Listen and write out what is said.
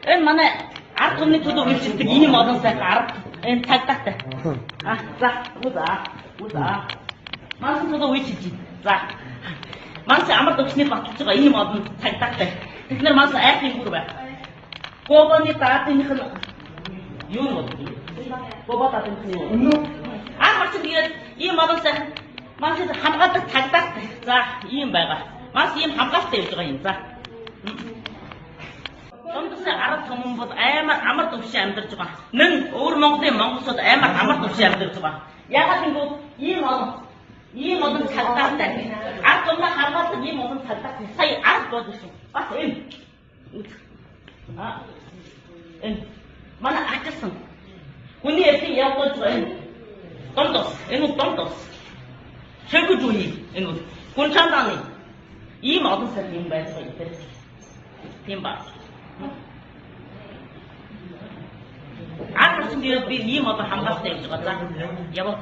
Энэ манай ард түмний төлөө үйлчлдэг ийм олон сайхан ард энэ цагдаатай. За, үзаа. Манайх төлөө үйлчилж байна. За. Манайх амар төвчний баталж байгаа ийм олон цагдаатай. Тэгэхээр манайх айхын бүр байна. Гобоны даатных нь юу юм бэ? Гобо даатных нь юу? Марч тэгээд ийм олон сайхан манайх хамгаалдаг цагдаатай. За, ийм байгаа. Манайх ийм хамгаалалттай явж байгаа юм. За. Томдос ард түмэн бол амар төвшин амьдарч байгаа. Мөн өөр Монголын монголчууд амар төвшин амьдарч байгаа. Яагаад гэвэл ийм олон цагдаатай. Ард түмний хамгаалдаг ийм олон цагдаатай. Сая ард бодсон шүү. Бас энэ. Энэ манай ачсан. Хүний ярьсан явуулж байгаа энэ. Томдос. Энэ томдос. Шэгүж үе. Энэ хүн чандааны. Ийм олон сайхан юм байж байгаа юм. Тийм ба. Ард түмний би ийм олон хамгаалалттай явж байгаа. За яваа.